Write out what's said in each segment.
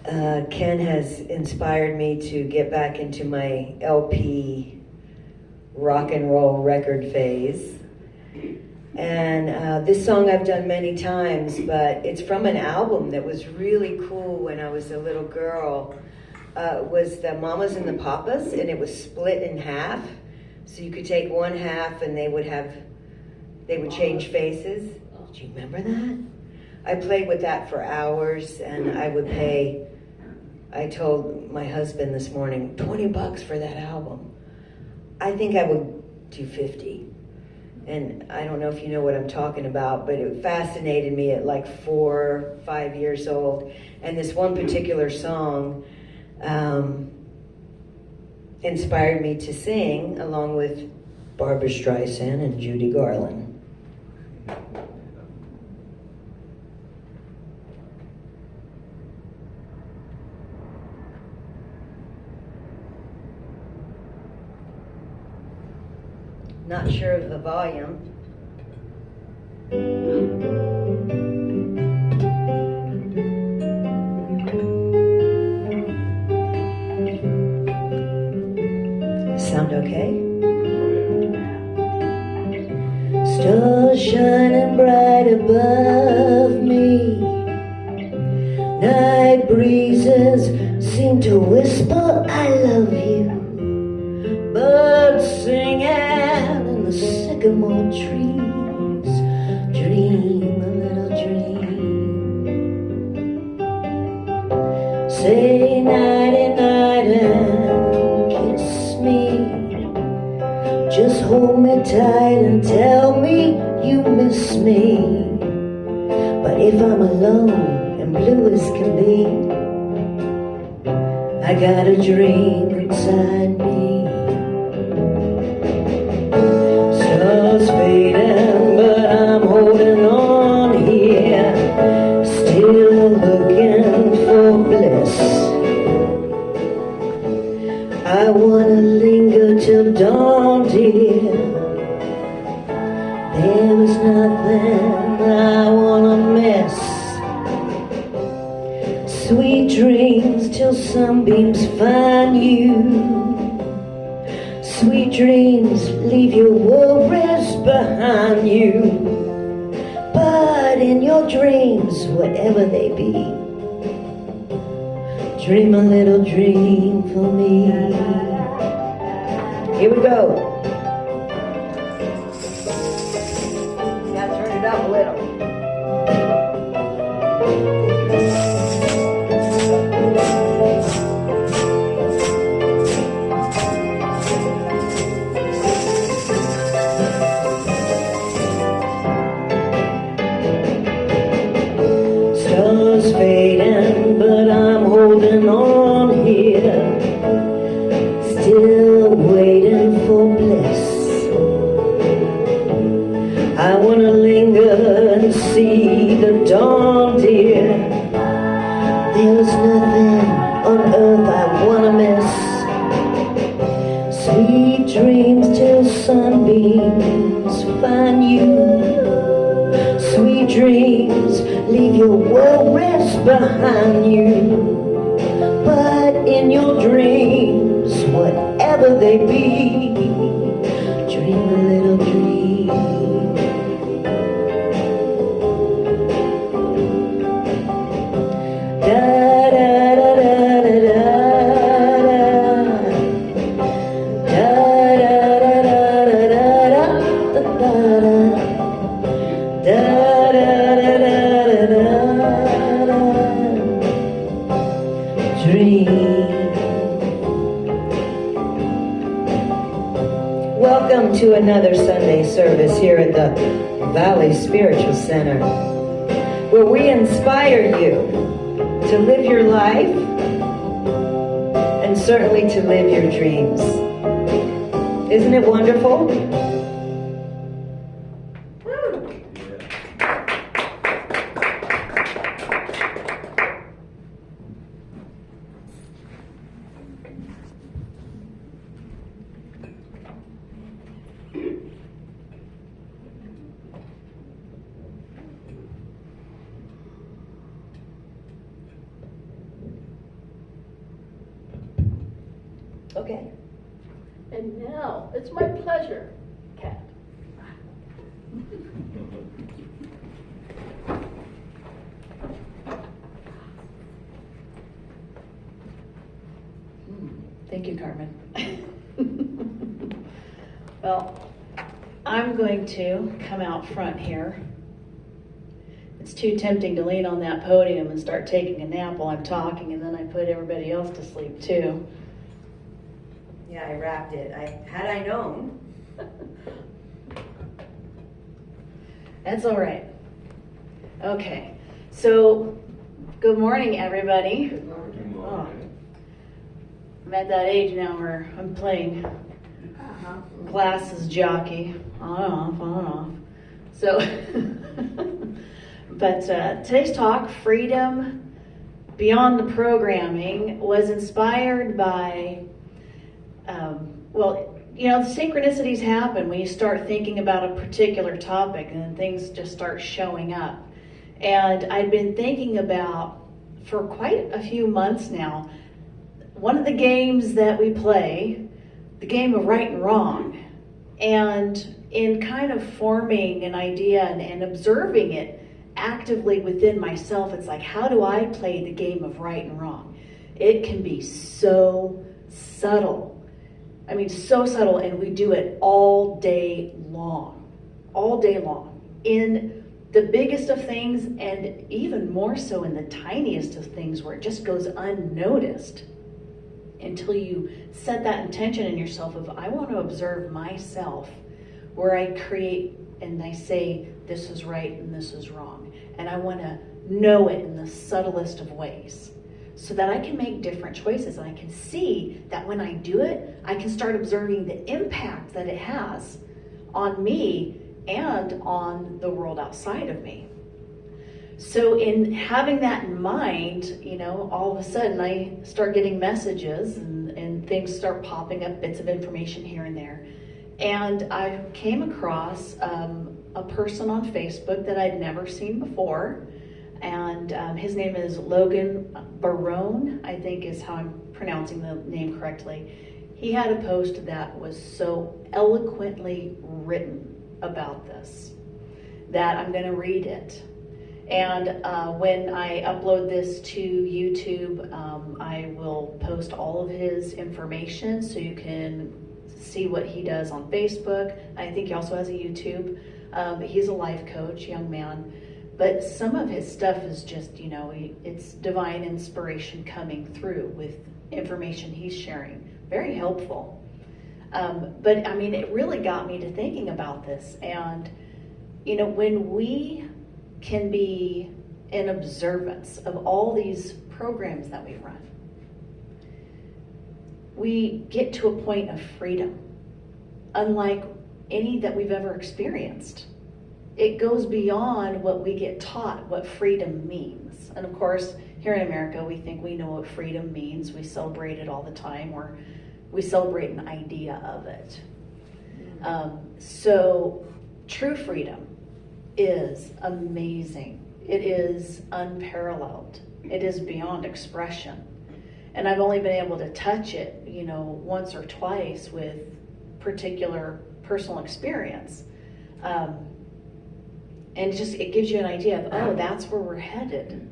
Ken has inspired me to get back into my LP rock and roll record phase. And this song I've done many times, but it's from an album that was really cool when I was a little girl. It was the Mamas and the Papas, and it was split in half. So you could take one half and they would change faces. Do you remember that? I played with that for hours, and I told my husband this morning, $20 for that album. I think I would do 50. And I don't know if you know what I'm talking about, but it fascinated me at like 4, 5 years old. And this one particular song inspired me to sing along with Barbra Streisand and Judy Garland. Not sure of the volume. Sound okay? Stars shining bright above me. Night breezes seem to whisper, I love you. Birds singing in the sycamore trees. Dream a little dream. Say nighty night and kiss me. Just hold me tight and tell me you miss me. But if I'm alone and blue as can be, I got a dream inside me. Stars fading, but I'm holding on here, still looking for bliss. I wanna linger till dawn, dear. There is nothing I wanna miss. Sweet dreams till sunbeams find you. Sweet dreams, leave your worries behind you. But in your dreams, whatever they be, dream a little dream for me. Here we go. Gotta turn it up a little. Fading, but I'm holding on here, still waiting for bliss. I wanna linger and see the dawn, dear. There's nothing on earth I wanna miss. Sweet dreams till sunbeams find you. Sweet dreams, leave your worries behind you. But in your dreams, whatever they be, dream a little dream. Da da da da da da da da da da da da da. Welcome to another Sunday service here at the Valley Spiritual Center, where we inspire you to live your life and certainly to live your dreams. Isn't it wonderful? Okay. And now, it's my pleasure, Kat. Thank you, Carmen. Well, I'm going to come out front here. It's too tempting to lean on that podium and start taking a nap while I'm talking, and then I put everybody else to sleep too. Yeah, I wrapped it. Had I known. That's all right. Okay, so good morning, everybody. Good morning. Oh, I'm at that age now where I'm playing glasses jockey, on and off. So, but today's talk, Freedom Beyond the Programming, was inspired by, synchronicities happen when you start thinking about a particular topic and then things just start showing up. And I've been thinking about, for quite a few months now, one of the games that we play, the game of right and wrong. And in kind of forming an idea and observing it actively within myself, it's like, how do I play the game of right and wrong? It can be so subtle. I mean, so subtle, and we do it all day long, in the biggest of things, and even more so in the tiniest of things where it just goes unnoticed until you set that intention in yourself of, I want to observe myself, where I create and I say, this is right and this is wrong. And I want to know it in the subtlest of ways, so that I can make different choices, and I can see that when I do it, I can start observing the impact that it has on me and on the world outside of me. So in having that in mind, all of a sudden I start getting messages and things start popping up, bits of information here and there. And I came across a person on Facebook that I'd never seen before. And his name is Logan Barone, I think is how I'm pronouncing the name correctly. He had a post that was so eloquently written about this that I'm going to read it. And when I upload this to YouTube, I will post all of his information so you can see what he does on Facebook. I think he also has a YouTube. He's a life coach, young man. But some of his stuff is just, it's divine inspiration coming through with information he's sharing. Very helpful. But it really got me to thinking about this. And, when we can be in observance of all these programs that we run, we get to a point of freedom, unlike any that we've ever experienced. It goes beyond what we get taught what freedom means. And of course, here in America, we think we know what freedom means. We celebrate it all the time, or we celebrate an idea of it. So true freedom is amazing. It is unparalleled. It is beyond expression. And I've only been able to touch it, once or twice with particular personal experience. And it gives you an idea of, oh, that's where we're headed.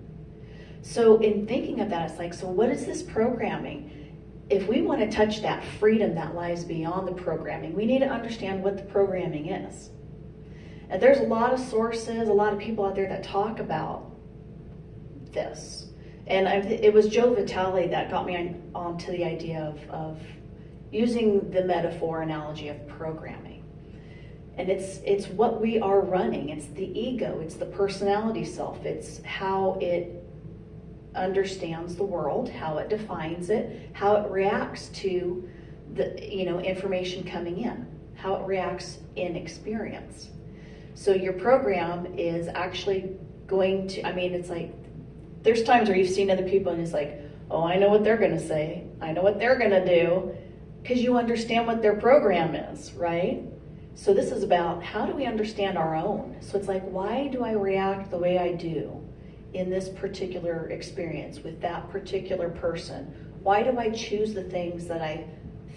So in thinking of that, it's like, so what is this programming? If we want to touch that freedom that lies beyond the programming, we need to understand what the programming is. And there's a lot of sources, a lot of people out there that talk about this. And it was Joe Vitale that got me onto the idea of using the metaphor analogy of programming. And it's what we are running. It's the ego. It's the personality self. It's how it understands the world, how it defines it, how it reacts to the information coming in, how it reacts in experience. So your program is actually going to. It's like there's times where you've seen other people and it's like, oh, I know what they're going to say. I know what they're going to do, because you understand what their program is, right? So this is about, how do we understand our own? So it's like, why do I react the way I do in this particular experience with that particular person? Why do I choose the things that I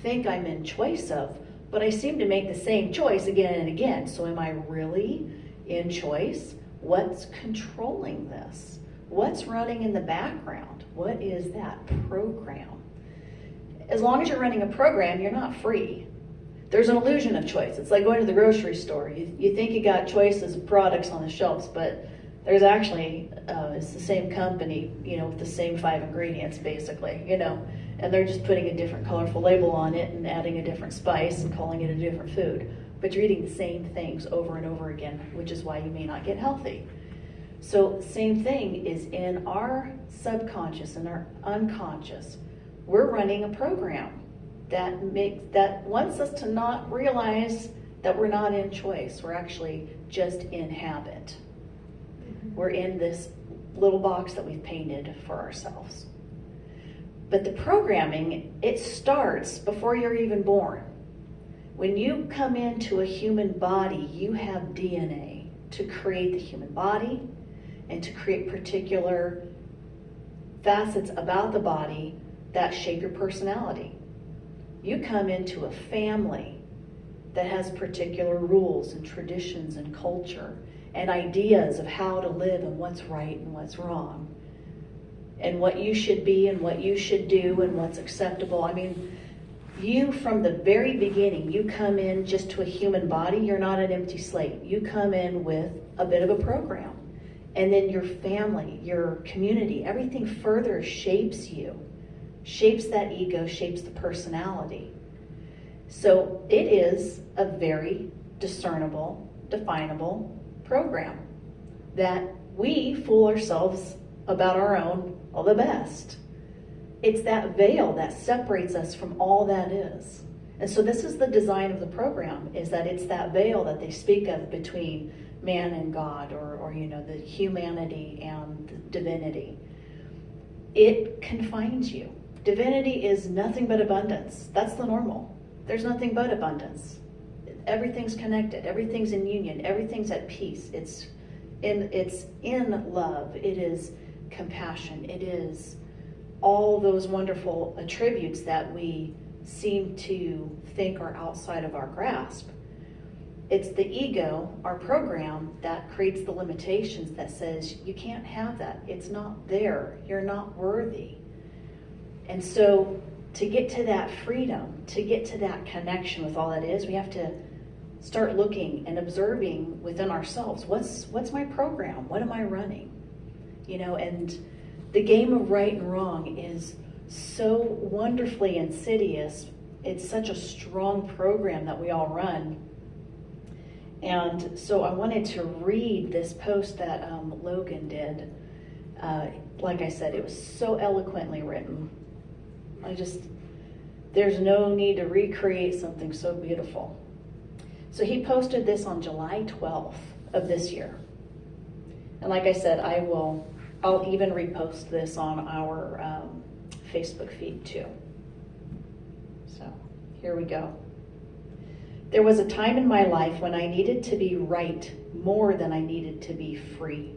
think I'm in choice of, but I seem to make the same choice again and again. So am I really in choice? What's controlling this? What's running in the background? What is that program? As long as you're running a program, you're not free. There's an illusion of choice. It's like going to the grocery store. You think you got choices of products on the shelves, but there's actually, it's the same company, with the same 5 ingredients basically, and they're just putting a different colorful label on it and adding a different spice and calling it a different food. But you're eating the same things over and over again, which is why you may not get healthy. So same thing is in our subconscious and our unconscious. We're running a program that wants us to not realize that we're not in choice. We're actually just in habit. We're in this little box that we've painted for ourselves. But the programming, it starts before you're even born. When you come into a human body, you have DNA to create the human body and to create particular facets about the body that shape your personality. You come into a family that has particular rules and traditions and culture and ideas of how to live and what's right and what's wrong and what you should be and what you should do and what's acceptable. I mean, you from the very beginning, you come in just to a human body, you're not an empty slate. You come in with a bit of a program. And then your family, your community, everything further shapes you, shapes that ego, shapes the personality. So it is a very discernible, definable program that we fool ourselves about our own the best. It's that veil that separates us from all that is. And so this is the design of the program, is that it's that veil that they speak of between man and God, or the humanity and divinity. It confines you. Divinity is nothing but abundance. That's the normal. There's nothing but abundance. Everything's connected. Everything's in union. Everything's at peace. It's in love. It is compassion. It is all those wonderful attributes that we seem to think are outside of our grasp. It's the ego, our program, that creates the limitations that says you can't have that. It's not there. You're not worthy. And so to get to that freedom, to get to that connection with all that is, we have to start looking and observing within ourselves. What's my program? What am I running? And the game of right and wrong is so wonderfully insidious. It's such a strong program that we all run. And so I wanted to read this post that Logan did. Like I said, it was so eloquently written. There's no need to recreate something so beautiful. So he posted this on July 12th of this year. And like I said, I'll even repost this on our Facebook feed too. So here we go. There was a time in my life when I needed to be right more than I needed to be free.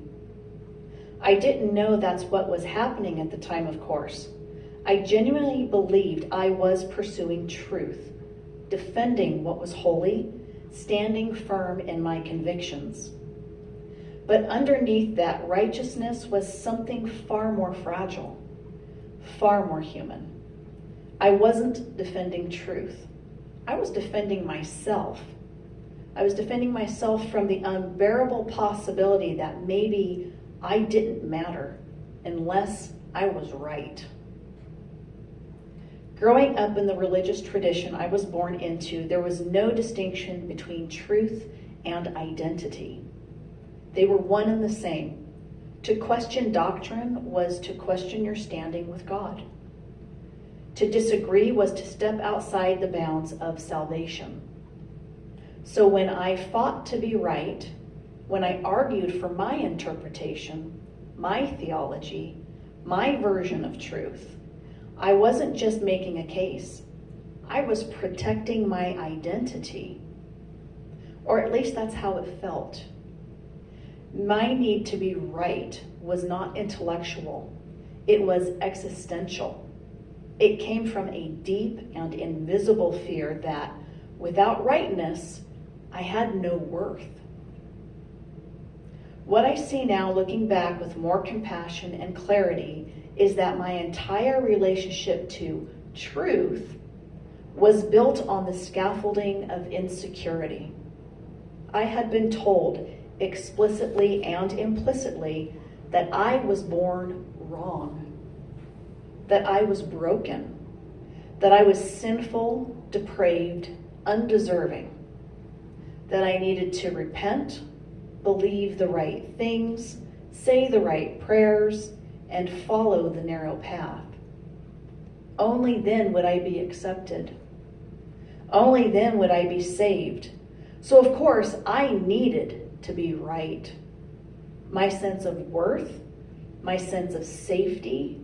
I didn't know that's what was happening at the time, of course. I genuinely believed I was pursuing truth, defending what was holy, standing firm in my convictions. But underneath that righteousness was something far more fragile, far more human. I wasn't defending truth. I was defending myself. I was defending myself from the unbearable possibility that maybe I didn't matter unless I was right. Growing up in the religious tradition I was born into, there was no distinction between truth and identity. They were one and the same. To question doctrine was to question your standing with God. To disagree was to step outside the bounds of salvation. So when I fought to be right, when I argued for my interpretation, my theology, my version of truth, I wasn't just making a case. I was protecting my identity. Or at least that's how it felt. My need to be right was not intellectual. It was existential. It came from a deep and invisible fear that, without rightness, I had no worth. What I see now, looking back with more compassion and clarity, is that my entire relationship to truth was built on the scaffolding of insecurity. I had been told explicitly and implicitly that I was born wrong, that I was broken, that I was sinful, depraved, undeserving, that I needed to repent, believe the right things, say the right prayers, and follow the narrow path. Only then would I be accepted. Only then would I be saved. So of course, I needed to be right. My sense of worth, my sense of safety,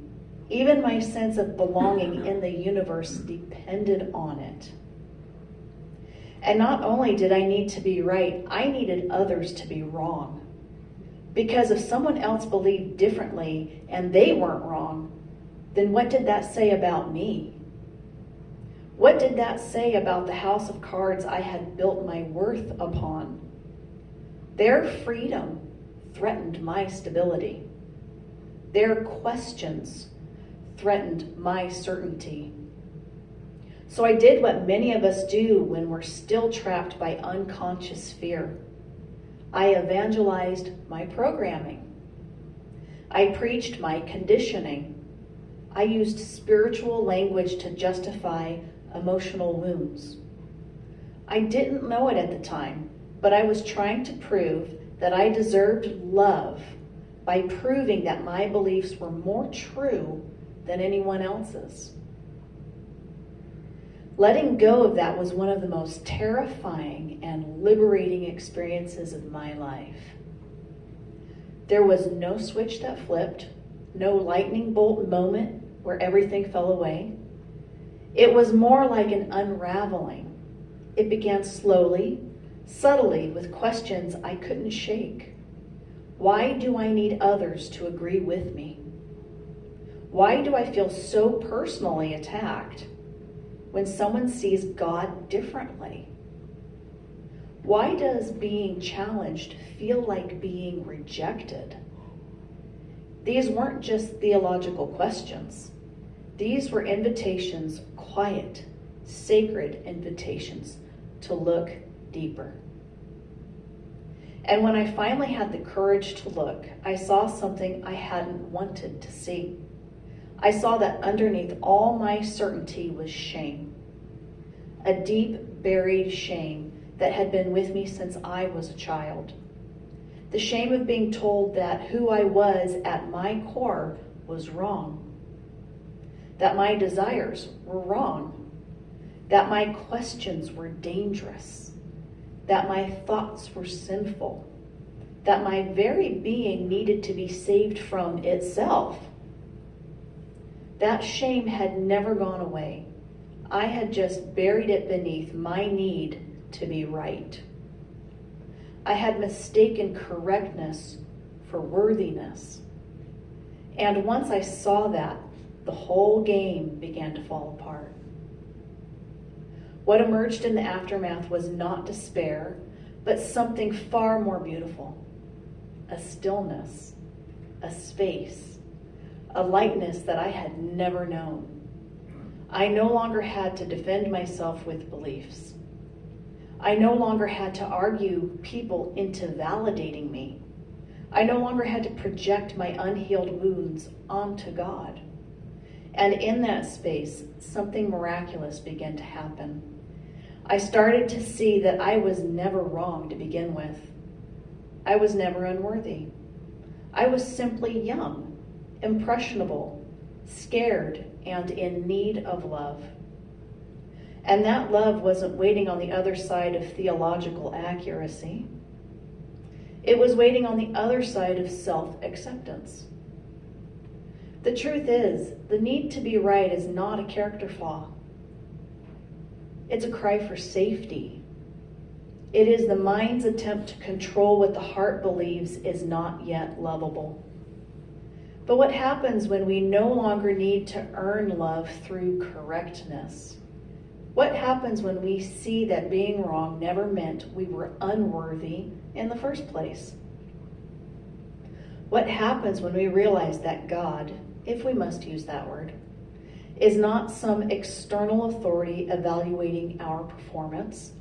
even my sense of belonging in the universe depended on it. And not only did I need to be right, I needed others to be wrong. Because if someone else believed differently and they weren't wrong, then what did that say about me? What did that say about the house of cards I had built my worth upon? Their freedom threatened my stability. Their questions threatened my certainty. So I did what many of us do when we're still trapped by unconscious fear. I evangelized my programming. I preached my conditioning. I used spiritual language to justify emotional wounds. I didn't know it at the time, but I was trying to prove that I deserved love by proving that my beliefs were more true than anyone else's. Letting go of that was one of the most terrifying and liberating experiences of my life. There was no switch that flipped, no lightning bolt moment where everything fell away. It was more like an unraveling. It began slowly, subtly, with questions I couldn't shake. Why do I need others to agree with me? Why do I feel so personally attacked when someone sees God differently? Why does being challenged feel like being rejected? These weren't just theological questions. These were invitations, quiet, sacred invitations to look deeper. And when I finally had the courage to look, I saw something I hadn't wanted to see. I saw that underneath all my certainty was shame. A deep, buried shame that had been with me since I was a child. The shame of being told that who I was at my core was wrong. That my desires were wrong. That my questions were dangerous. That my thoughts were sinful. That my very being needed to be saved from itself. That shame had never gone away. I had just buried it beneath my need to be right. I had mistaken correctness for worthiness. And once I saw that, the whole game began to fall apart. What emerged in the aftermath was not despair, but something far more beautiful. A stillness, a space, a lightness that I had never known. I no longer had to defend myself with beliefs. I no longer had to argue people into validating me. I no longer had to project my unhealed wounds onto God. And in that space, something miraculous began to happen. I started to see that I was never wrong to begin with. I was never unworthy. I was simply young, impressionable, scared, and in need of love. And that love wasn't waiting on the other side of theological accuracy. It was waiting on the other side of self-acceptance. The truth is, the need to be right is not a character flaw. It's a cry for safety. It is the mind's attempt to control what the heart believes is not yet lovable. But what happens when we no longer need to earn love through correctness? What happens when we see that being wrong never meant we were unworthy in the first place? What happens when we realize that God, if we must use that word, is not some external authority evaluating our performance,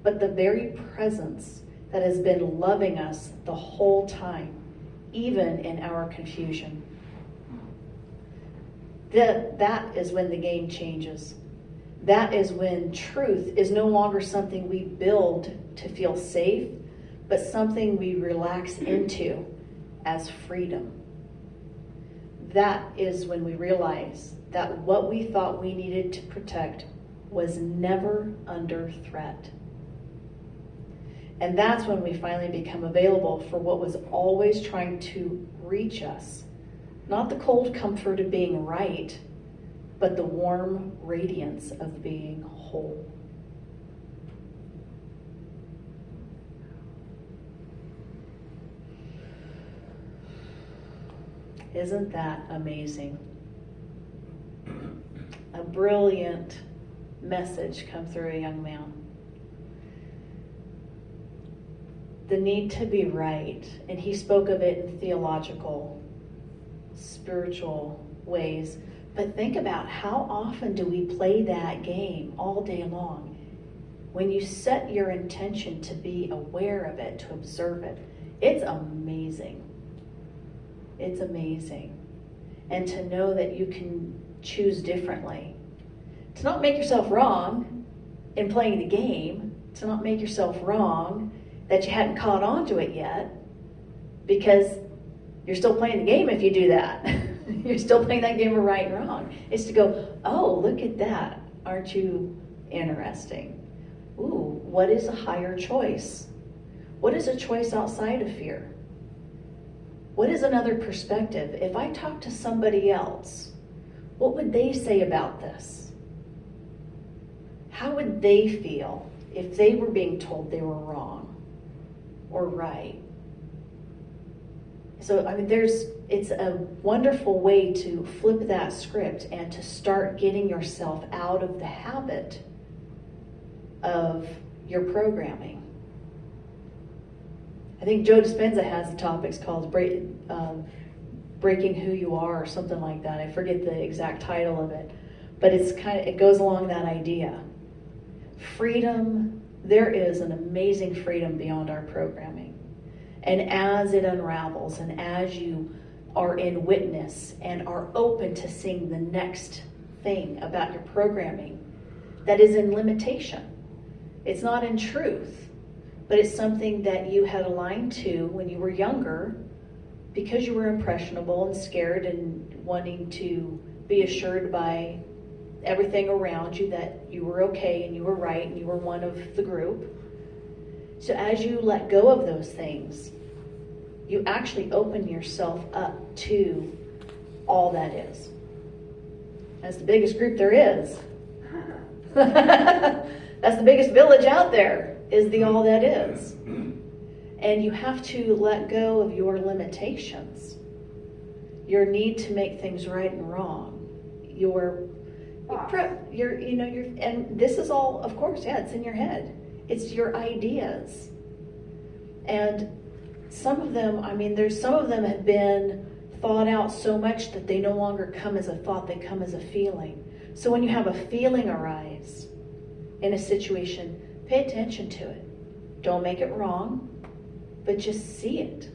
but the very presence that has been loving us the whole time, even in our confusion? That is when the game changes. That is when truth is no longer something we build to feel safe, but something we relax into as freedom. That is when we realize that what we thought we needed to protect was never under threat. And that's when we finally become available for what was always trying to reach us. Not the cold comfort of being right, but the warm radiance of being whole. Isn't that amazing? A brilliant message come through a young man. The need to be right, and he spoke of it in theological, spiritual ways. But think about how often do we play that game all day long? When you set your intention to be aware of it, to observe it, it's amazing. It's amazing. And to know that you can choose differently. To not make yourself wrong in playing the game, to not make yourself wrong that you hadn't caught on to it yet, because you're still playing the game if you do that. You're still playing that game of right and wrong. It's to go, oh, look at that. Aren't you interesting? Ooh, what is a higher choice? What is a choice outside of fear? What is another perspective? If I talk to somebody else, what would they say about this? How would they feel if they were being told they were wrong or right? So, I mean, it's a wonderful way to flip that script and to start getting yourself out of the habit of your programming. I think Joe Dispenza has the topics called Breaking Who You Are or something like that. I forget the exact title of it, but it goes along that idea. Freedom, there is an amazing freedom beyond our programming. And as it unravels and as you are in witness and are open to seeing the next thing about your programming that is in limitation, it's not in truth, but it's something that you had aligned to when you were younger because you were impressionable and scared and wanting to be assured by everything around you that you were okay and you were right and you were one of the group. So as you let go of those things, you actually open yourself up to all that is. That's the biggest group there is. That's the biggest village out there, is the all that is. And you have to let go of your limitations, your need to make things right and wrong, and this is all, of course, it's in your head. It's your ideas. And some of them, some of them have been thought out so much that they no longer come as a thought, they come as a feeling. So when you have a feeling arise in a situation, pay attention to it. Don't make it wrong, but just see it.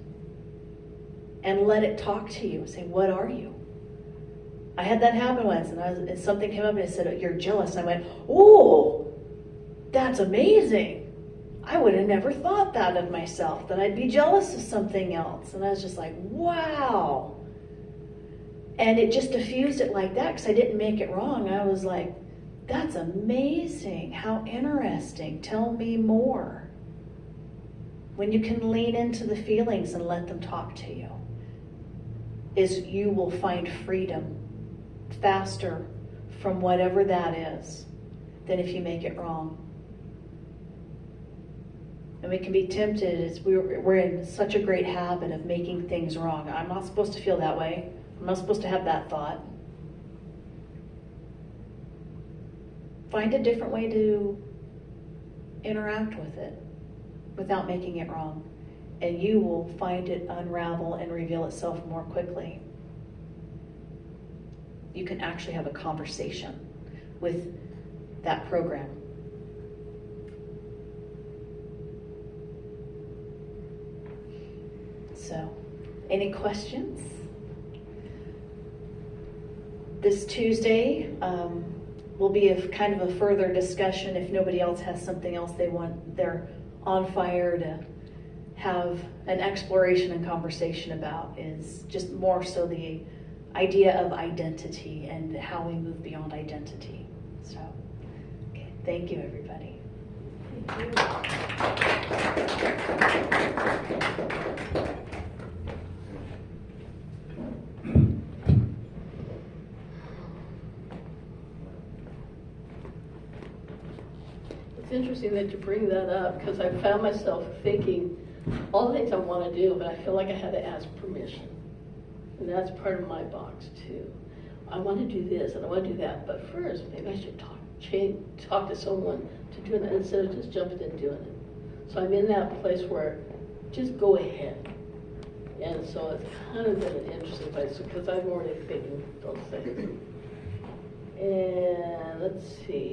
And let it talk to you. Say, what are you? I had that happen once, and something came up and it said, you're jealous. And I went, oh, that's amazing. I would have never thought that of myself, that I'd be jealous of something else. And I was just like, wow. And it just diffused it like that because I didn't make it wrong. I was like, that's amazing. How interesting. Tell me more. When you can lean into the feelings and let them talk to you, you will find freedom faster from whatever that is than if you make it wrong. And we can be tempted, we're in such a great habit of making things wrong. I'm not supposed to feel that way. I'm not supposed to have that thought. Find a different way to interact with it without making it wrong. And you will find it unravel and reveal itself more quickly. You can actually have a conversation with that program. So, any questions? This Tuesday will be a kind of a further discussion if nobody else has something else they're on fire to have an exploration and conversation about, is just more so the idea of identity and how we move beyond identity. So, okay, thank you, everybody. Thank It's interesting that you bring that up, because I found myself thinking all the things I want to do, but I feel like I had to ask permission. And that's part of my box too. I want to do this and I want to do that, but first maybe I should talk to someone to do it instead of just jumping and doing it. So I'm in that place where just go ahead. And so it's kind of been an interesting place because I'm already thinking those things. And let's see.